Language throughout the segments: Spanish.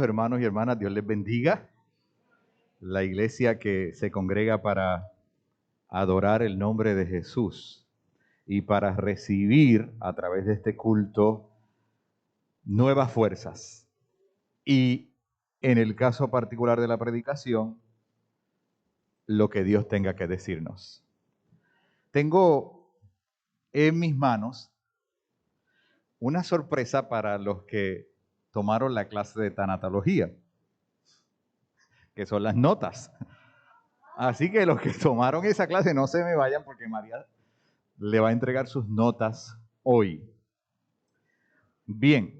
Hermanos y hermanas, Dios les bendiga. La iglesia que se congrega para adorar el nombre de Jesús y para recibir a través de este culto nuevas fuerzas. Y en el caso particular de la predicación, lo que Dios tenga que decirnos. Tengo en mis manos una sorpresa para los que tomaron la clase de tanatología, que son las notas. Así que los que tomaron esa clase no se me vayan porque María le va a entregar sus notas hoy. Bien,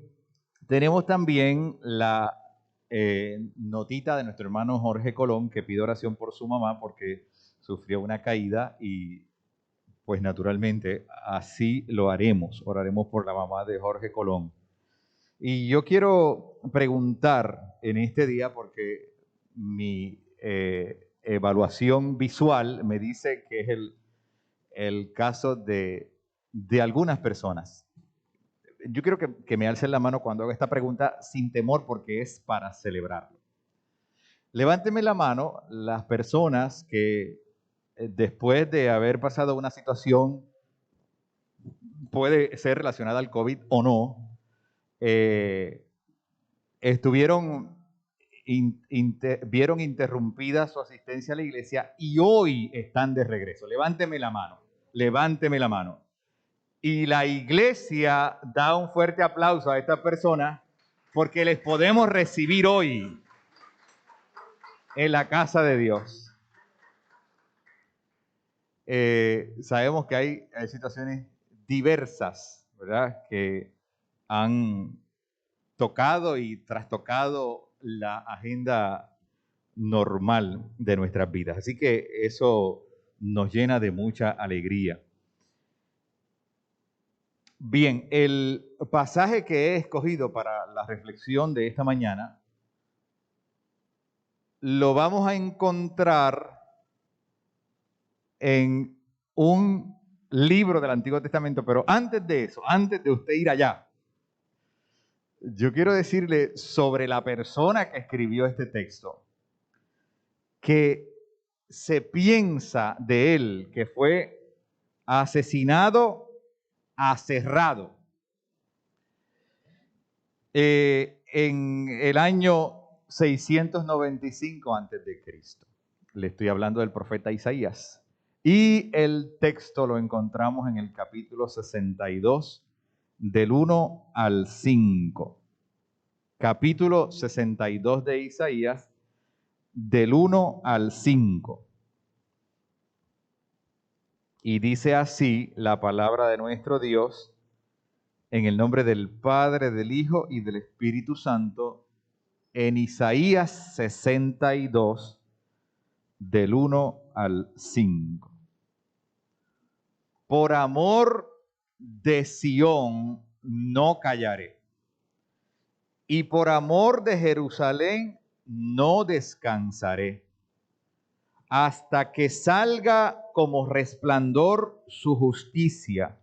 tenemos también la notita de nuestro hermano Jorge Colón que pide oración por su mamá porque sufrió una caída y pues naturalmente así lo haremos. Oraremos por la mamá de Jorge Colón. Y yo quiero preguntar en este día porque mi evaluación visual me dice que es el caso de algunas personas. Yo quiero que me alcen la mano cuando haga esta pregunta sin temor porque es para celebrarlo. Levánteme la mano las personas que después de haber pasado una situación, puede ser relacionada al COVID o no, vieron interrumpida su asistencia a la iglesia y hoy están de regreso. Levánteme la mano, levánteme la mano. Y la iglesia da un fuerte aplauso a esta persona porque les podemos recibir hoy en la casa de Dios. Sabemos que hay situaciones diversas, ¿verdad?, que han tocado y trastocado la agenda normal de nuestras vidas. Así que eso nos llena de mucha alegría. Bien, el pasaje que he escogido para la reflexión de esta mañana lo vamos a encontrar en un libro del Antiguo Testamento, pero antes de eso, antes de usted ir allá, yo quiero decirle sobre la persona que escribió este texto, que se piensa de él que fue asesinado, aserrado, en el año 695 a.C. Le estoy hablando del profeta Isaías. Y el texto lo encontramos en el capítulo 62, del 1 al 5. Capítulo 62 de Isaías, del 1 al 5. Y dice así la palabra de nuestro Dios, en el nombre del Padre, del Hijo y del Espíritu Santo, en Isaías 62, del 1 al 5. Por amor de Sión no callaré, y por amor de Jerusalén no descansaré, hasta que salga como resplandor su justicia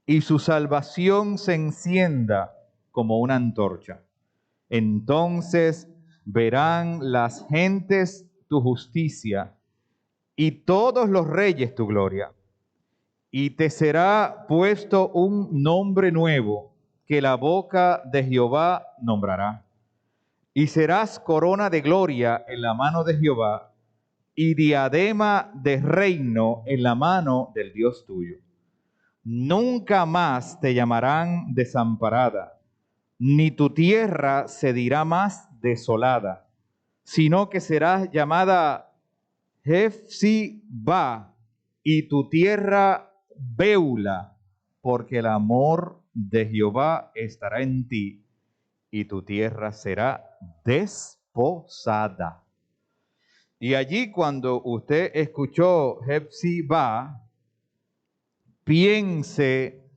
y su salvación se encienda como una antorcha. Entonces verán las gentes tu justicia y todos los reyes tu gloria. Y te será puesto un nombre nuevo que la boca de Jehová nombrará. Y serás corona de gloria en la mano de Jehová y diadema de reino en la mano del Dios tuyo. Nunca más te llamarán desamparada, ni tu tierra se dirá más desolada, sino que serás llamada Hefzibá y tu tierra Beula, porque el amor de Jehová estará en ti y tu tierra será desposada. Y allí cuando usted escuchó Hefzibá, piense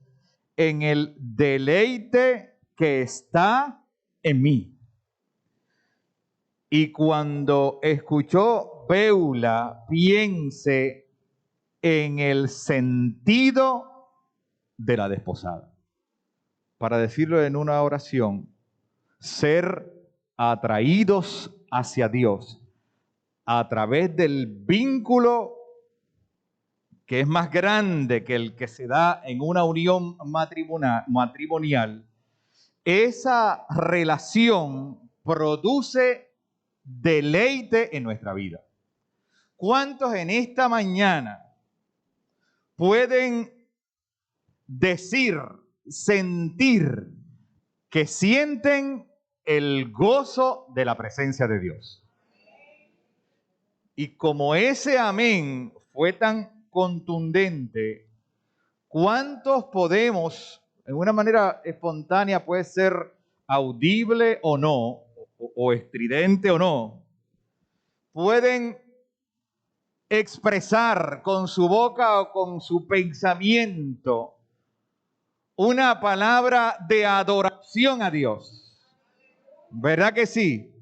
en el deleite que está en mí. Y cuando escuchó Beula, piense en el sentido de la desposada. Para decirlo en una oración, ser atraídos hacia Dios a través del vínculo que es más grande que el que se da en una unión matrimonial, esa relación produce deleite en nuestra vida. ¿Cuántos en esta mañana pueden decir, sentir que sienten el gozo de la presencia de Dios? Y como ese amén fue tan contundente, ¿cuántos podemos, en una manera espontánea, puede ser audible o no, o estridente o no, pueden expresar con su boca o con su pensamiento una palabra de adoración a Dios? ¿Verdad que sí?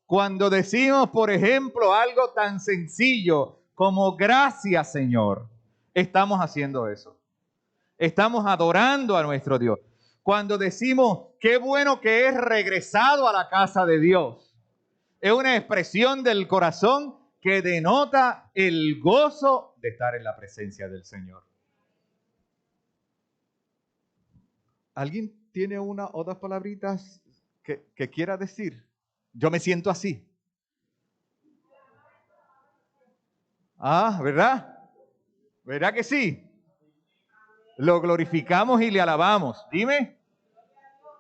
Cuando decimos, por ejemplo, algo tan sencillo como gracias, Señor, estamos haciendo eso. Estamos adorando a nuestro Dios. Cuando decimos, qué bueno que es regresado a la casa de Dios, es una expresión del corazón que denota el gozo de estar en la presencia del Señor. ¿Alguien tiene una o dos palabritas que quiera decir? Yo me siento así. Ah, ¿verdad? ¿Verdad que sí? Lo glorificamos y le alabamos. Dime.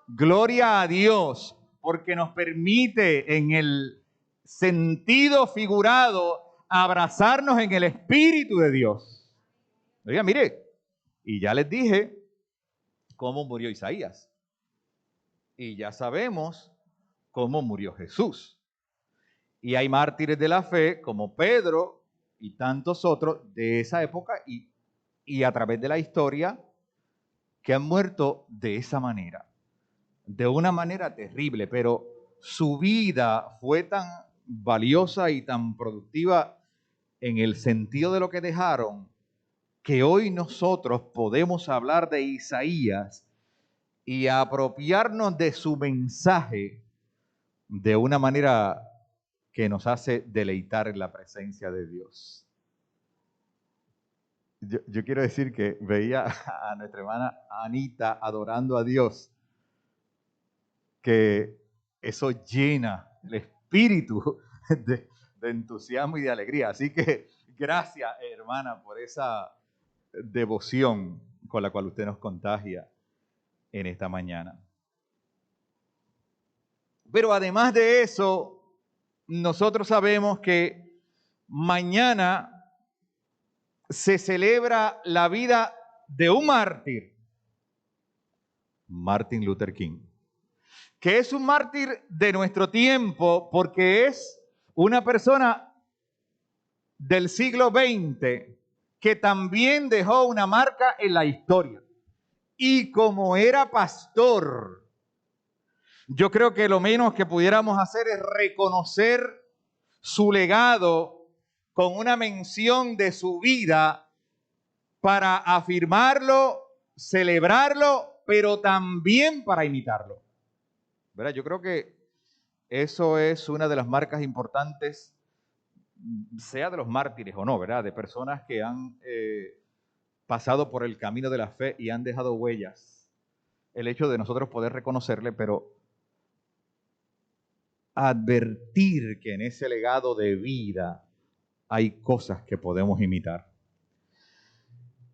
Gloria a Dios, porque nos permite en el sentido figurado abrazarnos en el Espíritu de Dios. Oiga, mire, y ya les dije cómo murió Isaías. Y ya sabemos cómo murió Jesús. Y hay mártires de la fe como Pedro y tantos otros de esa época y a través de la historia que han muerto de esa manera, de una manera terrible, pero su vida fue tan valiosa y tan productiva en el sentido de lo que dejaron, que hoy nosotros podemos hablar de Isaías y apropiarnos de su mensaje de una manera que nos hace deleitar en la presencia de Dios. Yo quiero decir que veía a nuestra hermana Anita adorando a Dios, que eso llena el espíritu de entusiasmo y de alegría. Así que gracias, hermana, por esa devoción con la cual usted nos contagia en esta mañana. Pero además de eso, nosotros sabemos que mañana se celebra la vida de un mártir, Martin Luther King, que es un mártir de nuestro tiempo porque es una persona del siglo XX que también dejó una marca en la historia. Y como era pastor, yo creo que lo menos que pudiéramos hacer es reconocer su legado con una mención de su vida para afirmarlo, celebrarlo, pero también para imitarlo. ¿Verdad? Yo creo que eso es una de las marcas importantes, sea de los mártires o no, ¿verdad? De personas que han pasado por el camino de la fe y han dejado huellas. El hecho de nosotros poder reconocerle, pero advertir que en ese legado de vida hay cosas que podemos imitar.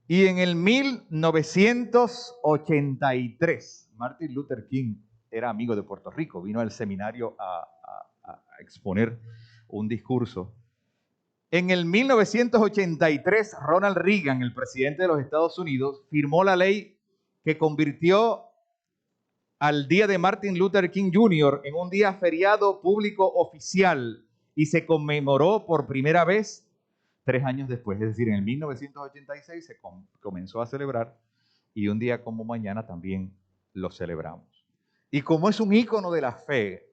Y en el 1983, Martin Luther King era amigo de Puerto Rico, vino al seminario a exponer un discurso. En el 1983, Ronald Reagan, el presidente de los Estados Unidos, firmó la ley que convirtió al día de Martin Luther King Jr. en un día feriado público oficial y se conmemoró por primera vez 3 años después, es decir, en el 1986 se comenzó a celebrar y un día como mañana también lo celebramos. Y como es un ícono de la fe,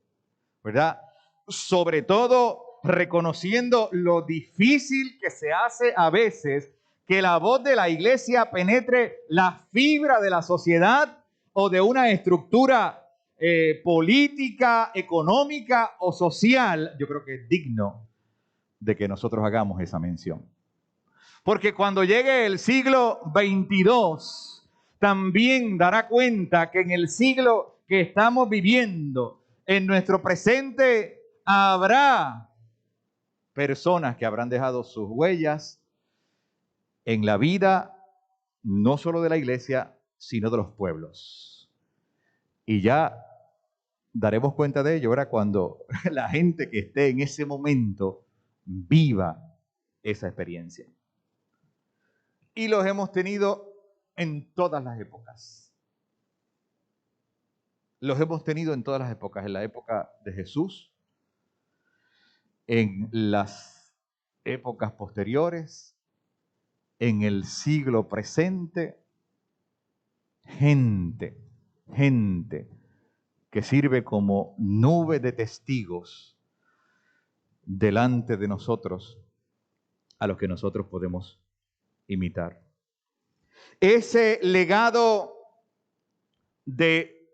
¿verdad? Sobre todo reconociendo lo difícil que se hace a veces que la voz de la iglesia penetre la fibra de la sociedad o de una estructura política, económica o social, yo creo que es digno de que nosotros hagamos esa mención. Porque cuando llegue el siglo XXII, también dará cuenta que en el siglo que estamos viviendo, en nuestro presente, habrá personas que habrán dejado sus huellas en la vida, no solo de la iglesia, sino de los pueblos. Y ya daremos cuenta de ello ahora cuando la gente que esté en ese momento viva esa experiencia. Y los hemos tenido en todas las épocas. Los hemos tenido en todas las épocas, en la época de Jesús, en las épocas posteriores, en el siglo presente, gente que sirve como nube de testigos delante de nosotros, a los que nosotros podemos imitar. Ese legado de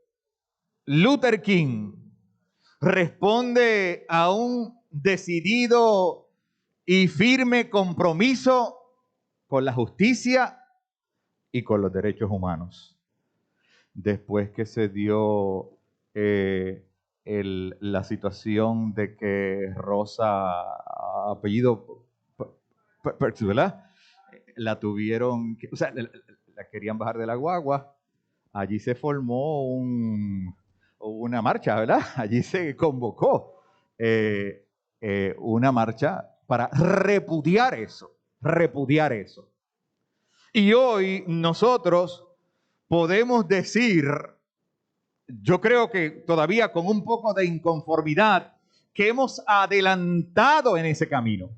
Luther King responde a un decidido y firme compromiso con la justicia y con los derechos humanos. Después que se dio la situación de que Rosa, apellido Perks, ¿verdad? La tuvieron, o sea, la querían bajar de la guagua. Allí se formó una marcha, ¿verdad? Allí se convocó una marcha para repudiar eso. Y hoy nosotros podemos decir, yo creo que todavía con un poco de inconformidad, que hemos adelantado en ese camino.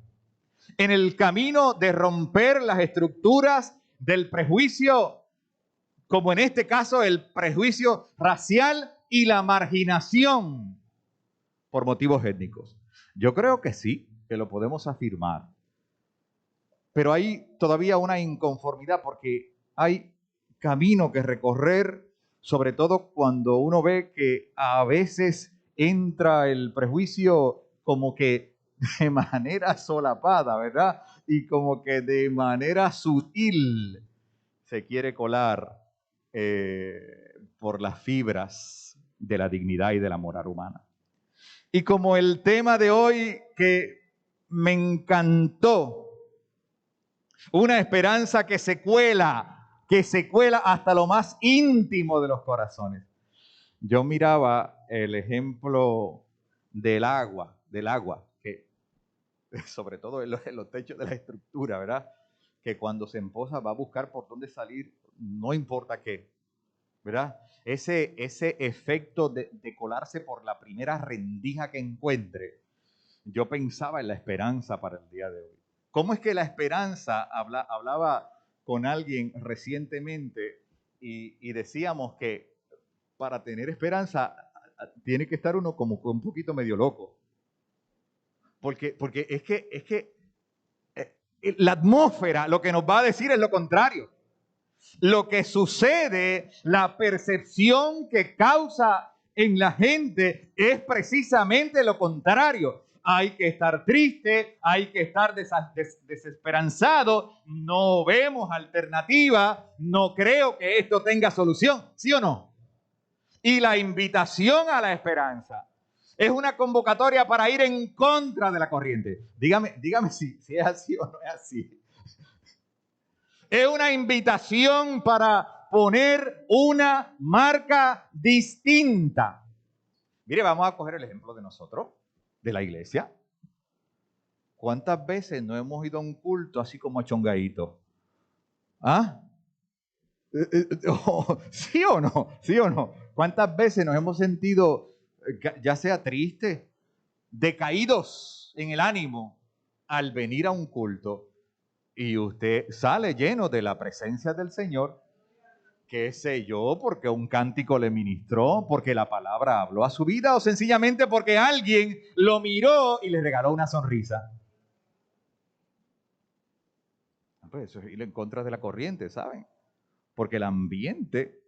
En el camino de romper las estructuras del prejuicio, como en este caso el prejuicio racial y la marginación por motivos étnicos. Yo creo que sí, que lo podemos afirmar. Pero hay todavía una inconformidad porque hay camino que recorrer, sobre todo cuando uno ve que a veces entra el prejuicio como que de manera solapada, ¿verdad? Y como que de manera sutil se quiere colar por las fibras de la dignidad y de la moral humana. Y como el tema de hoy que me encantó, una esperanza que se cuela hasta lo más íntimo de los corazones. Yo miraba el ejemplo del agua, que sobre todo en los techos de la estructura, ¿verdad? Que cuando se empoza va a buscar por dónde salir, no importa qué, ¿verdad? Ese efecto de colarse por la primera rendija que encuentre, yo pensaba en la esperanza para el día de hoy. ¿Cómo es que la esperanza, hablaba con alguien recientemente y decíamos que para tener esperanza tiene que estar uno como un poquito medio loco? Porque es que la atmósfera lo que nos va a decir es lo contrario. Lo que sucede, la percepción que causa en la gente es precisamente lo contrario. Hay que estar triste, hay que estar desesperanzado, no vemos alternativa, no creo que esto tenga solución, ¿sí o no? Y la invitación a la esperanza es una convocatoria para ir en contra de la corriente. Dígame si es así o no es así. Es una invitación para poner una marca distinta. Mire, vamos a coger el ejemplo de nosotros, de la iglesia. ¿Cuántas veces no hemos ido a un culto así como a chongadito? ¿Ah? ¿Sí o no? ¿Sí o no? ¿Cuántas veces nos hemos sentido, ya sea tristes, decaídos en el ánimo al venir a un culto y usted sale lleno de la presencia del Señor? Qué sé yo, porque un cántico le ministró, porque la palabra habló a su vida o sencillamente porque alguien lo miró y le regaló una sonrisa. Pues eso es ir en contra de la corriente, ¿saben? Porque el ambiente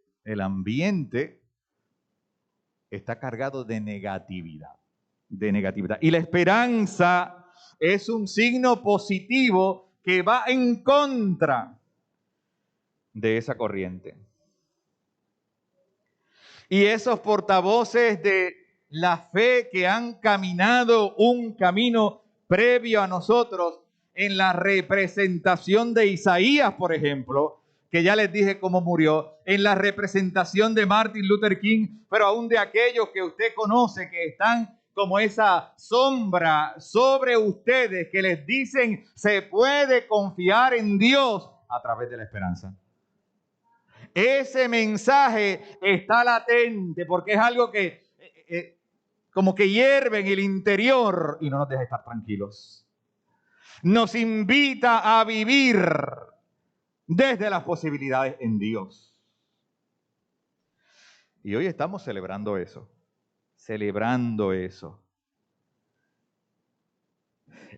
está cargado de negatividad. De negatividad. Y la esperanza es un signo positivo que va en contra de esa corriente. Y esos portavoces de la fe que han caminado un camino previo a nosotros, en la representación de Isaías, por ejemplo, que ya les dije cómo murió, en la representación de Martin Luther King, pero aún de aquellos que usted conoce, que están como esa sombra sobre ustedes, que les dicen, se puede confiar en Dios a través de la esperanza. Ese mensaje está latente porque es algo que como que hierve en el interior y no nos deja estar tranquilos. Nos invita a vivir desde las posibilidades en Dios. Y hoy estamos celebrando eso.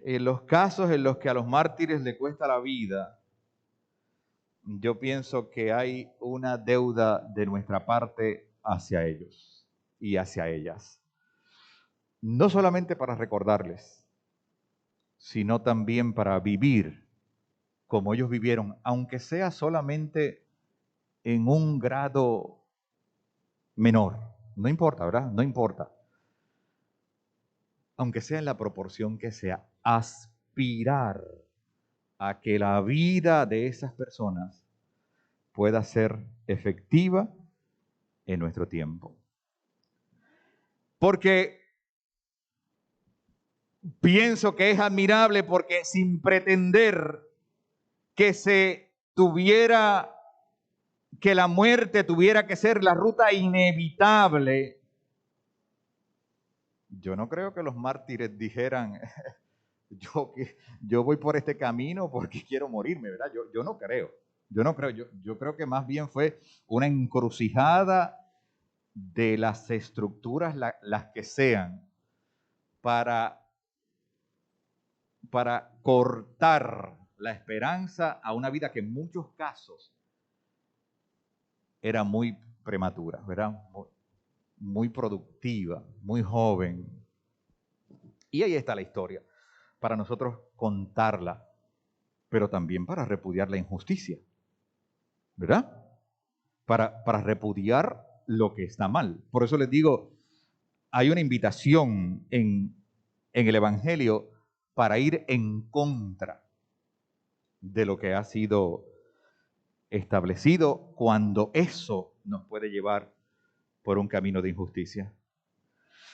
En los casos en los que a los mártires les cuesta la vida, yo pienso que hay una deuda de nuestra parte hacia ellos y hacia ellas. No solamente para recordarles, sino también para vivir como ellos vivieron, aunque sea solamente en un grado menor. No importa, ¿verdad? No importa. Aunque sea en la proporción que sea, aspirar a que la vida de esas personas pueda ser efectiva en nuestro tiempo. Porque pienso que es admirable, porque sin pretender que que la muerte tuviera que ser la ruta inevitable, yo no creo que los mártires dijeran, yo voy por este camino porque quiero morirme, ¿verdad? Yo no creo. Yo creo que más bien fue una encrucijada de las estructuras, las que sean, para cortar la esperanza a una vida que en muchos casos era muy prematura, ¿verdad? Muy productiva, muy joven. Y ahí está la historia, para nosotros contarla, pero también para repudiar la injusticia, ¿verdad? Para repudiar lo que está mal. Por eso les digo, hay una invitación en el Evangelio para ir en contra de lo que ha sido establecido cuando eso nos puede llevar por un camino de injusticia.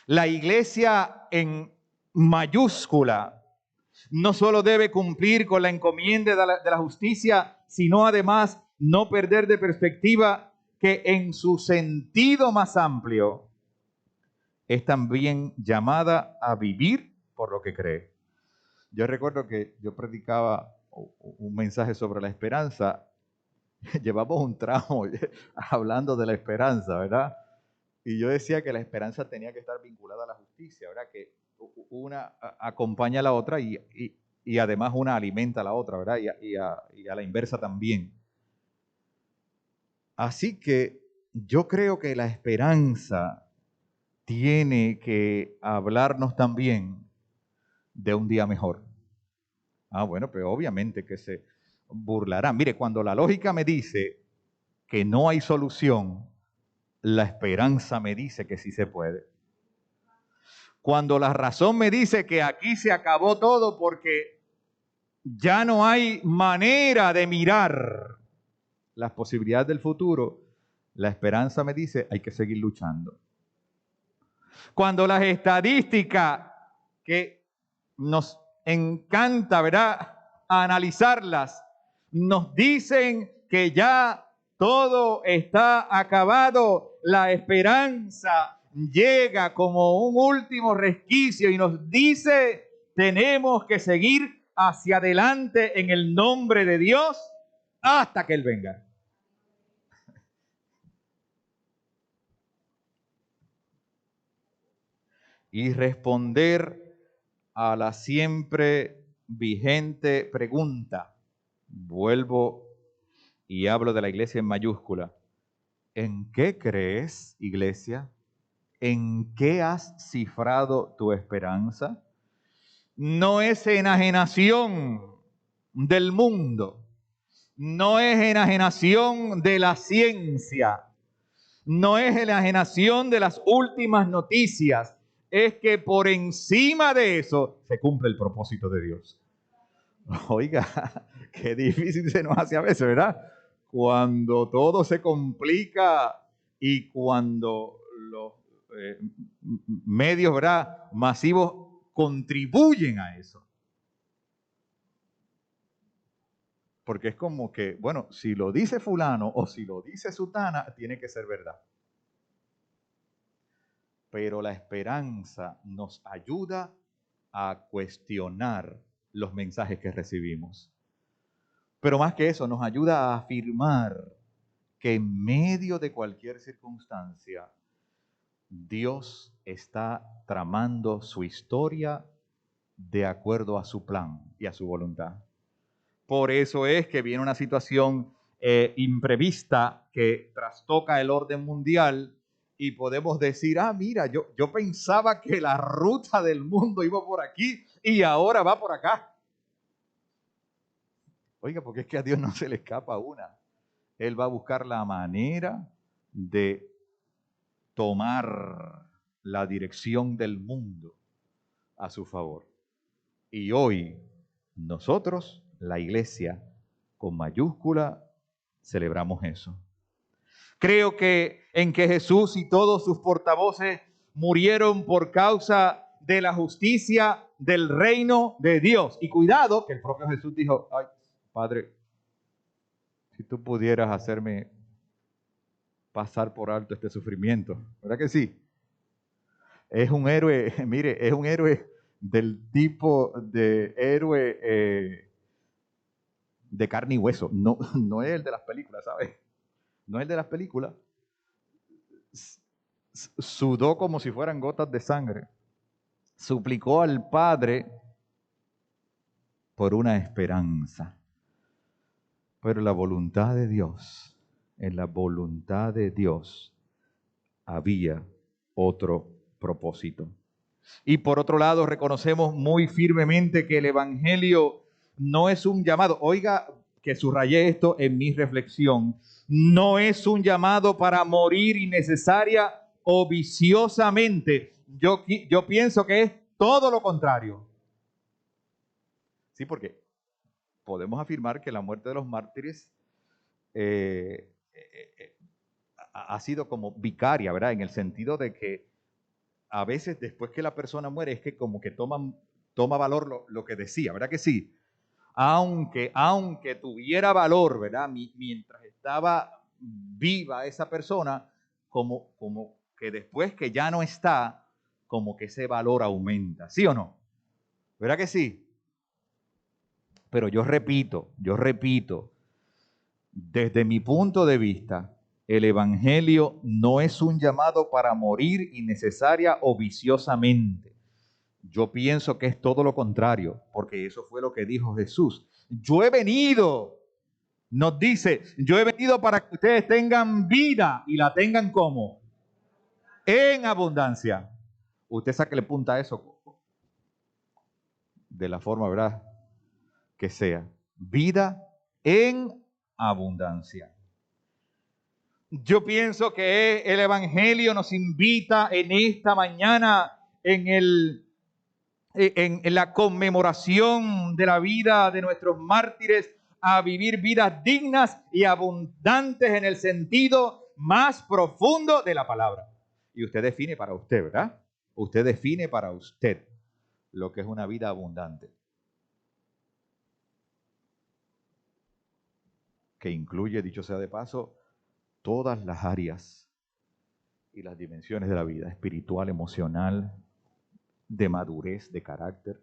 La iglesia en mayúscula no solo debe cumplir con la encomienda de la justicia, sino además no perder de perspectiva que en su sentido más amplio es también llamada a vivir por lo que cree. Yo recuerdo que yo predicaba un mensaje sobre la esperanza. Llevamos un tramo hablando de la esperanza, ¿verdad? Y yo decía que la esperanza tenía que estar vinculada a la justicia, ¿verdad? Que una acompaña a la otra y además una alimenta a la otra, ¿verdad? Y a la inversa también. Así que yo creo que la esperanza tiene que hablarnos también de un día mejor. Bueno, pues obviamente que se burlarán. Mire, cuando la lógica me dice que no hay solución, la esperanza me dice que sí se puede. Cuando la razón me dice que aquí se acabó todo porque ya no hay manera de mirar las posibilidades del futuro, la esperanza me dice hay que seguir luchando. Cuando las estadísticas, que nos encanta, ¿verdad?, analizarlas, nos dicen que ya todo está acabado, la esperanza llega como un último resquicio y nos dice, tenemos que seguir hacia adelante en el nombre de Dios hasta que Él venga. Y responder a la siempre vigente pregunta. Vuelvo y hablo de la iglesia en mayúscula. ¿En qué crees, iglesia? ¿En qué has cifrado tu esperanza? No es enajenación del mundo, no es enajenación de la ciencia, no es enajenación de las últimas noticias, es que por encima de eso se cumple el propósito de Dios. Oiga, qué difícil se nos hace a veces, ¿verdad? Cuando todo se complica y cuando los medios, ¿verdad?, masivos contribuyen a eso. Porque es como que, bueno, si lo dice fulano o si lo dice sutana, tiene que ser verdad. Pero la esperanza nos ayuda a cuestionar los mensajes que recibimos. Pero más que eso, nos ayuda a afirmar que en medio de cualquier circunstancia, Dios está tramando su historia de acuerdo a su plan y a su voluntad. Por eso es que viene una situación imprevista que trastoca el orden mundial y podemos decir, mira, yo pensaba que la ruta del mundo iba por aquí y ahora va por acá. Oiga, porque es que a Dios no se le escapa una. Él va a buscar la manera de tomar la dirección del mundo a su favor. Y hoy nosotros, la iglesia con mayúscula, celebramos eso. Creo que en que Jesús y todos sus portavoces murieron por causa de la justicia del reino de Dios. Y cuidado, que el propio Jesús dijo, ay, Padre, si tú pudieras hacerme pasar por alto este sufrimiento. ¿Verdad que sí? Es un héroe, mire, es un héroe del tipo de héroe de carne y hueso. No, no es el de las películas, ¿sabes? No es el de las películas. Sudó como si fueran gotas de sangre. Suplicó al Padre por una esperanza. Pero la voluntad de Dios, en la voluntad de Dios había otro propósito. Y por otro lado, reconocemos muy firmemente que el Evangelio no es un llamado. Oiga, que subrayé esto en mi reflexión. No es un llamado para morir innecesaria o viciosamente. Yo pienso que es todo lo contrario. Sí, porque podemos afirmar que la muerte de los mártires ha sido como vicaria, ¿verdad? En el sentido de que a veces después que la persona muere es que como que toma valor lo que decía, ¿verdad que sí? Aunque tuviera valor, ¿verdad? Mientras estaba viva esa persona, como que después que ya no está, como que ese valor aumenta, ¿sí o no? ¿Verdad que sí? Pero yo repito, desde mi punto de vista, el Evangelio no es un llamado para morir innecesaria o viciosamente. Yo pienso que es todo lo contrario, porque eso fue lo que dijo Jesús. Yo he venido, nos dice, yo he venido para que ustedes tengan vida y la tengan como en abundancia. Usted sáquele punta a eso de la forma, ¿verdad?, que sea. Vida en abundancia. Yo pienso que el Evangelio nos invita en esta mañana en la conmemoración de la vida de nuestros mártires a vivir vidas dignas y abundantes en el sentido más profundo de la palabra. Y usted define para usted, ¿verdad? Usted define para usted lo que es una vida abundante. Que incluye, dicho sea de paso, todas las áreas y las dimensiones de la vida, espiritual, emocional, de madurez, de carácter.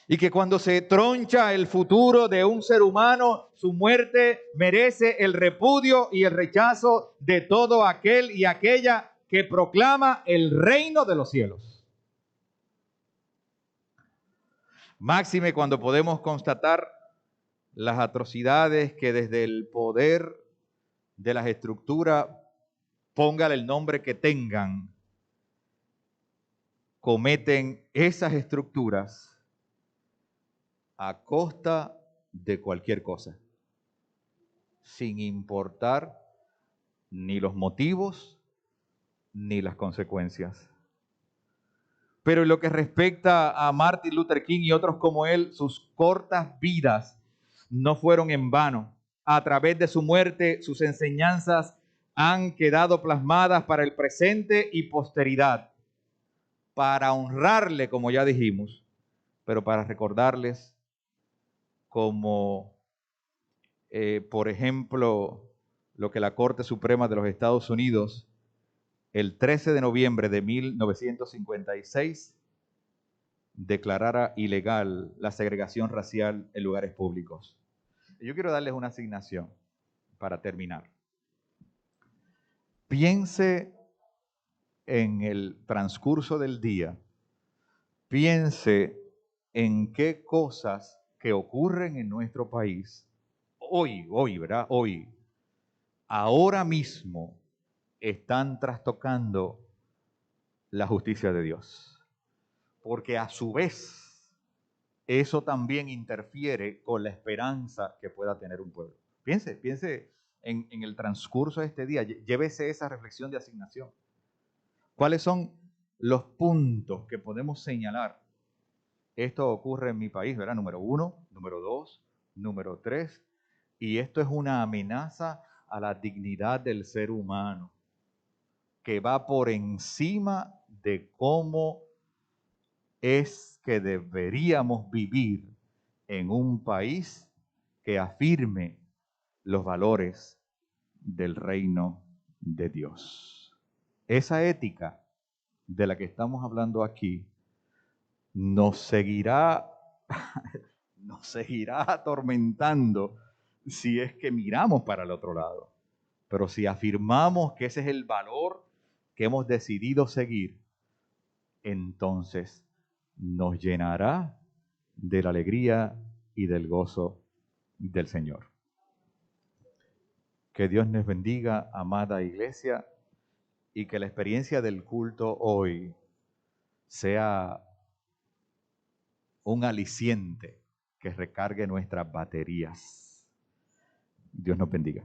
Y que cuando se troncha el futuro de un ser humano, su muerte merece el repudio y el rechazo de todo aquel y aquella que proclama el reino de los cielos. Máxime cuando podemos constatar las atrocidades que desde el poder de las estructuras, póngale el nombre que tengan, cometen esas estructuras a costa de cualquier cosa, sin importar ni los motivos ni las consecuencias. Pero en lo que respecta a Martin Luther King y otros como él, sus cortas vidas no fueron en vano. A través de su muerte, sus enseñanzas han quedado plasmadas para el presente y posteridad, para honrarle, como ya dijimos, pero para recordarles como, por ejemplo, lo que la Corte Suprema de los Estados Unidos, el 13 de noviembre de 1956, declarara ilegal la segregación racial en lugares públicos. Yo quiero darles una asignación para terminar. Piense en el transcurso del día, piense en qué cosas que ocurren en nuestro país, hoy, ¿verdad? Hoy, ahora mismo, están trastocando la justicia de Dios. Porque a su vez, eso también interfiere con la esperanza que pueda tener un pueblo. Piense en el transcurso de este día, llévese esa reflexión de asignación. ¿Cuáles son los puntos que podemos señalar? Esto ocurre en mi país, ¿verdad? Número 1, número 2, número 3, y esto es una amenaza a la dignidad del ser humano, que va por encima de cómo es que deberíamos vivir en un país que afirme los valores del reino de Dios. Esa ética de la que estamos hablando aquí nos seguirá atormentando si es que miramos para el otro lado. Pero si afirmamos que ese es el valor que hemos decidido seguir, entonces nos llenará de la alegría y del gozo del Señor. Que Dios nos bendiga, amada iglesia, y que la experiencia del culto hoy sea un aliciente que recargue nuestras baterías. Dios nos bendiga.